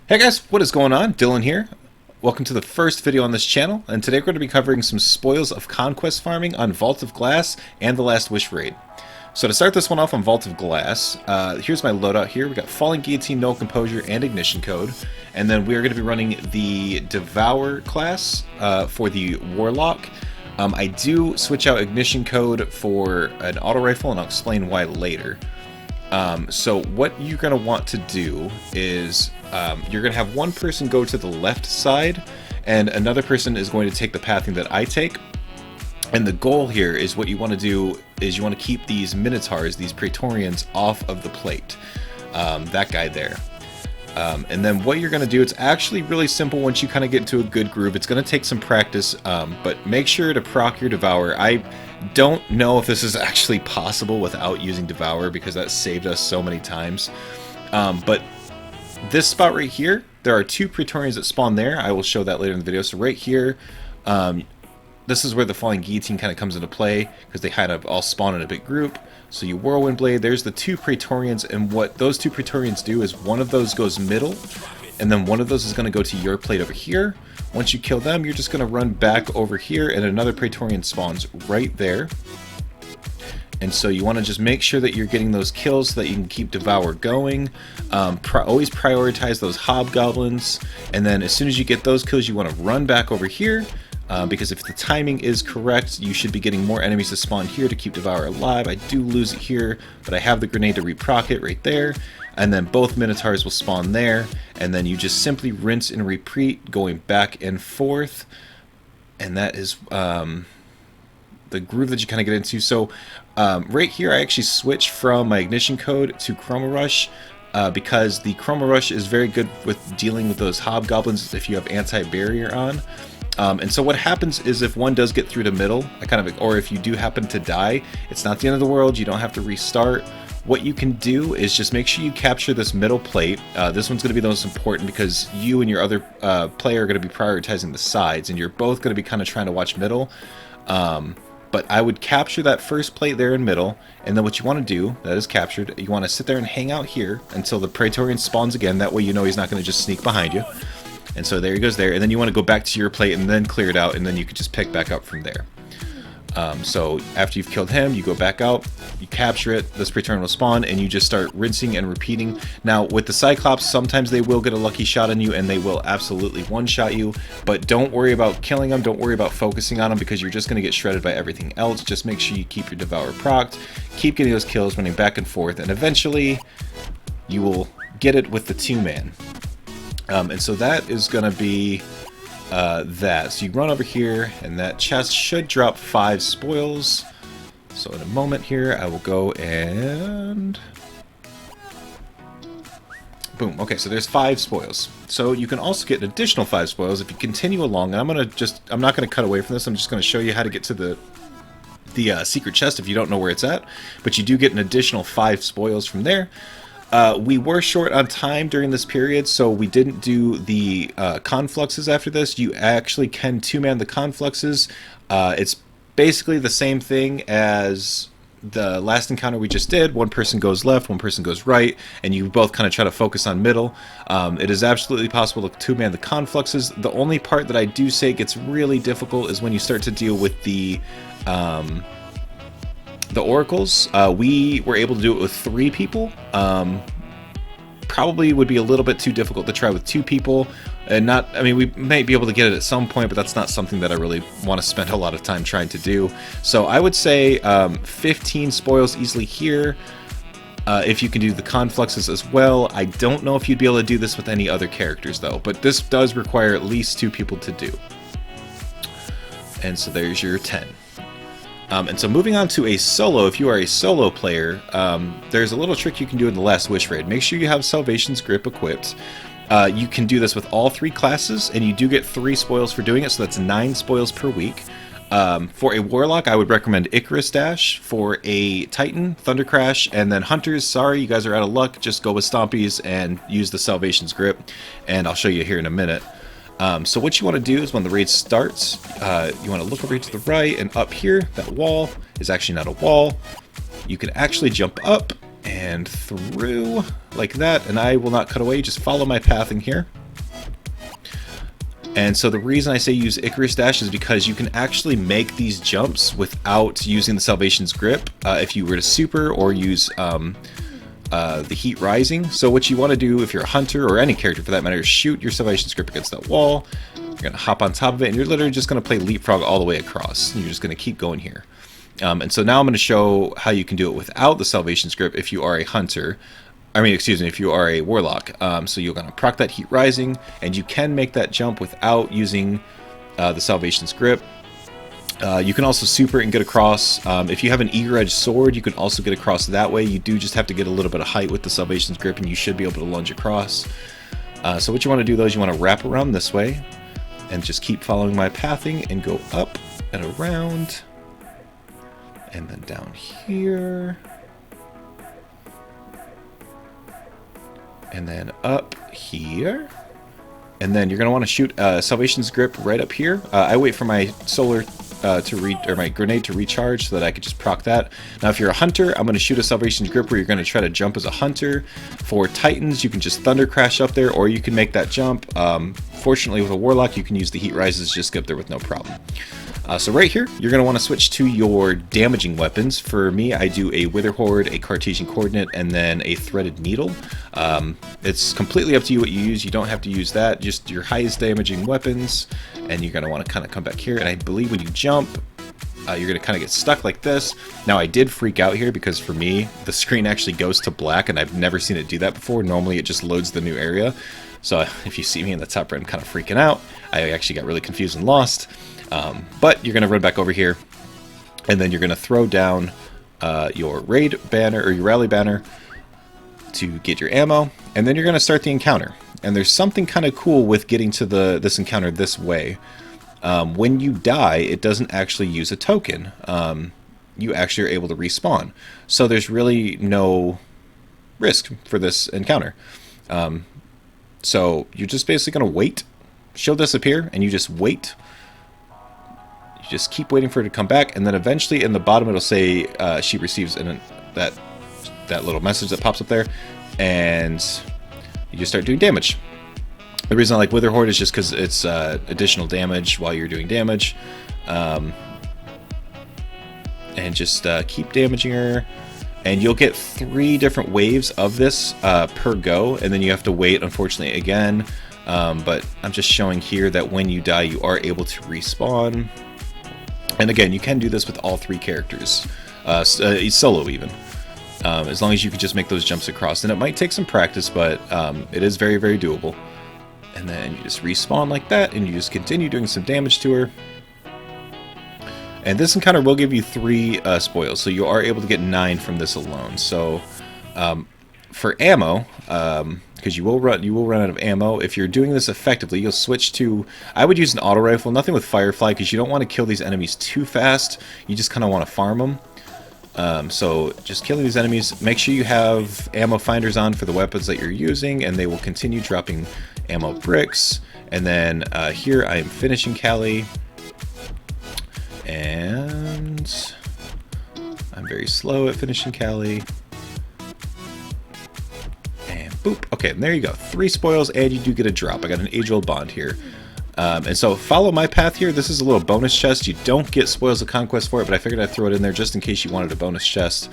Hey guys, what is going on? Dylan here. Welcome to the first video on this channel, and today we're going to be covering some spoils of Conquest farming on Vault of Glass and the Last Wish raid. So to start this one off on Vault of Glass, here's my loadout here. We got Falling Guillotine, No Composure, and Ignition Code. And then we are going to be running the Devour class for the Warlock. I do switch out Ignition Code for an auto rifle, and I'll explain why later. So what you're going to want to do is you're going to have one person go to the left side and another person is going to take the pathing that I take. And the goal here is what you want to do is you want to keep these Minotaurs, these Praetorians, off of the plate. That guy there. And then what you're going to do, it's actually really simple once you kind of get into a good groove. It's going to take some practice, but make sure to proc your Devour. I don't know if this is actually possible without using Devour because that saved us so many times. But this spot right here, there are two Praetorians that spawn there. I will show that later in the video. So right here, this is where the Falling Guillotine kind of comes into play because they kind of all spawn in a big group. So you Whirlwind Blade, there's the two Praetorians, and what those two Praetorians do is one of those goes middle, and then one of those is going to go to your plate over here. Once you kill them, you're just going to run back over here, and another Praetorian spawns right there. And so you want to just make sure that you're getting those kills so that you can keep Devour going. Always prioritize those Hobgoblins, and then as soon as you get those kills, you want to run back over here. Because if the timing is correct, you should be getting more enemies to spawn here to keep Devour alive. I do lose it here, but I have the grenade to reproc it right there. And then both Minotaurs will spawn there. And then you just simply rinse and repeat, going back and forth. And that is the groove that you kind of get into. So right here, I actually switched from my Ignition Code to Chroma Rush. Because the Chroma Rush is very good with dealing with those Hobgoblins if you have anti-barrier on. And so what happens is if one does get through the middle, or if you do happen to die, it's not the end of the world, you don't have to restart. What you can do is just make sure you capture this middle plate. This one's going to be the most important because you and your other player are going to be prioritizing the sides, and you're both going to be kind of trying to watch middle. But I would capture that first plate there in middle, and then what you want to do, that is captured, you want to sit there and hang out here until the Praetorian spawns again. That way you know he's not going to just sneak behind you. And so there he goes there, and then you want to go back to your plate and then clear it out, and then you can just pick back up from there. So after you've killed him, you go back out, you capture it, this Praetorian will spawn, and you just start rinsing and repeating. Now with the Cyclops, sometimes they will get a lucky shot on you, and they will absolutely one-shot you, but don't worry about killing them, don't worry about focusing on them, because you're just going to get shredded by everything else. Just make sure you keep your Devour procced, keep getting those kills, running back and forth, and eventually you will get it with the two-man. And so that is going to be that. So you run over here, and that chest should drop 5 spoils. So in a moment here, I will go and... boom. Okay, so there's 5 spoils. So you can also get an additional 5 spoils if you continue along. And I'm not going to cut away from this. I'm just going to show you how to get to the secret chest if you don't know where it's at. But you do get an additional 5 spoils from there. We were short on time during this period, so we didn't do the confluxes after this. You actually can two-man the confluxes. It's basically the same thing as the last encounter we just did. One person goes left, one person goes right, and you both kind of try to focus on middle. It is absolutely possible to two-man the confluxes. The only part that I do say gets really difficult is when you start to deal with the oracles. We were able to do it with 3 people. Probably would be a little bit too difficult to try with 2 people, and I mean, we might be able to get it at some point, but that's not something that I really want to spend a lot of time trying to do. So I would say 15 spoils easily here. If you can do the confluxes as well. I don't know if you'd be able to do this with any other characters though, but this does require at least 2 people to do. And so there's your 10. And so moving on to a solo, if you are a solo player, there's a little trick you can do in the Last Wish raid. Make sure you have Salvation's Grip equipped. You can do this with all 3 classes, and you do get 3 spoils for doing it, so that's 9 spoils per week. For a Warlock, I would recommend Icarus Dash. For a Titan, Thunder Crash, and then Hunters, sorry, you guys are out of luck, just go with Stompies and use the Salvation's Grip, and I'll show you here in a minute. So what you want to do is when the raid starts, you want to look over here to the right, and up here, that wall is actually not a wall. You can actually jump up and through like that, and I will not cut away, just follow my pathing here. And so the reason I say use Icarus Dash is because you can actually make these jumps without using the Salvation's Grip if you were to super or use the Heat Rising. So what you want to do if you're a hunter or any character for that matter is shoot your Salvation's Grip against that wall. You're going to hop on top of it and you're literally just going to play leapfrog all the way across. And you're just going to keep going here. And so now I'm going to show how you can do it without the Salvation's Grip if you are a hunter. I mean, excuse me, if you are a warlock. So you're going to proc that Heat Rising, and you can make that jump without using the Salvation's Grip. You can also super and get across. If you have an eager edge sword, you can also get across that way. You do just have to get a little bit of height with the Salvation's Grip, and you should be able to lunge across. So what you want to do, though, is you want to wrap around this way, and just keep following my pathing, and go up and around, and then down here. And then up here, and then you're going to want to shoot Salvation's Grip right up here. I wait for my solar my grenade to recharge so that I could just proc that. Now if you're a hunter, I'm going to shoot a Salvation's Grip where you're going to try to jump as a hunter. For Titans, you can just Thunder Crash up there, or you can make that jump. Fortunately with a Warlock, you can use the Heat Rises, just get up there with no problem. So right here, you're going to want to switch to your damaging weapons. For me, I do a Wither Horde, a Cartesian Coordinate, and then a Threaded Needle. It's completely up to you what you use. You don't have to use that, just your highest damaging weapons. And you're going to want to kind of come back here. And I believe when you jump, you're going to kind of get stuck like this. Now, I did freak out here because for me, the screen actually goes to black, and I've never seen it do that before. Normally, it just loads the new area. So if you see me in the top right, I'm kind of freaking out. I actually got really confused and lost. But you're going to run back over here, and then you're going to throw down your raid banner or your rally banner to get your ammo, and then you're going to start the encounter. And there's something kind of cool with getting to this encounter this way. When you die, it doesn't actually use a token. You actually are able to respawn. So there's really no risk for this encounter. So you're just basically going to wait. She'll disappear, and you just wait. You just keep waiting for it to come back, and then eventually in the bottom it'll say she receives that little message that pops up there, and you just start doing damage. The reason I like Wither Horde is just because it's additional damage while you're doing damage. And just keep damaging her. And you'll get 3 different waves of this per go, and then you have to wait, unfortunately, again. But I'm just showing here that when you die, you are able to respawn. And again, you can do this with all 3 characters, solo even. As long as you can just make those jumps across. And it might take some practice, but it is very, very doable. And then you just respawn like that, and you just continue doing some damage to her. And this encounter will give you 3 spoils, so you are able to get 9 from this alone. So for ammo, because you will run out of ammo. If you're doing this effectively, you'll switch to, I would use an auto rifle, nothing with Firefly, because you don't want to kill these enemies too fast. You just kind of want to farm them. So just killing these enemies. Make sure you have ammo finders on for the weapons that you're using, and they will continue dropping ammo bricks. And then here I am finishing Callie. And I'm very slow at finishing Callie. And boop. Okay, and there you go. 3 spoils, and you do get a drop. I got an age-old bond here. And so follow my path here. This is a little bonus chest. You don't get Spoils of Conquest for it, but I figured I'd throw it in there just in case you wanted a bonus chest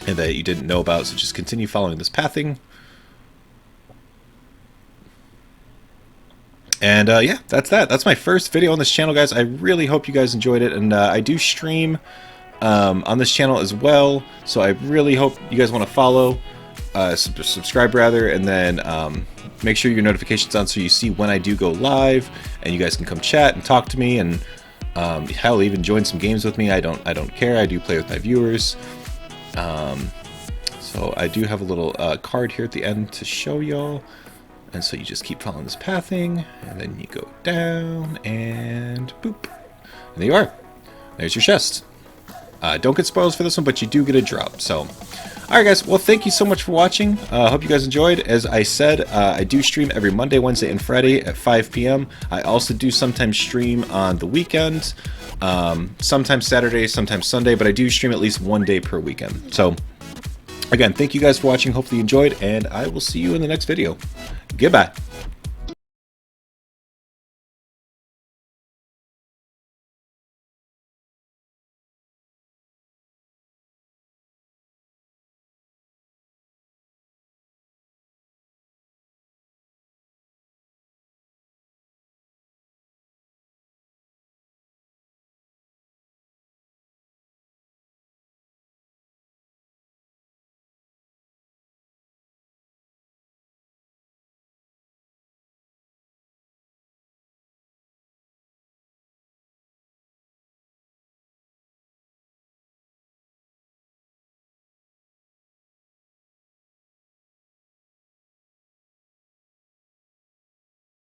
and that you didn't know about. So just continue following this pathing. And yeah, that's that. That's my first video on this channel, guys. I really hope you guys enjoyed it. And I do stream on this channel as well. So I really hope you guys want to follow, subscribe rather, and then make sure your notifications on so you see when I do go live, and you guys can come chat and talk to me, and hell, even join some games with me. I don't care. I do play with my viewers. So I do have a little card here at the end to show y'all. And so you just keep following this pathing, and then you go down, and boop. And there you are. There's your chest. Don't get spoils for this one, but you do get a drop. So, alright guys, well thank you so much for watching. Hope you guys enjoyed. As I said, I do stream every Monday, Wednesday, and Friday at 5 p.m. I also do sometimes stream on the weekends. Sometimes Saturday, sometimes Sunday, but I do stream at least one day per weekend. So, again, thank you guys for watching. Hopefully you enjoyed, and I will see you in the next video. Goodbye.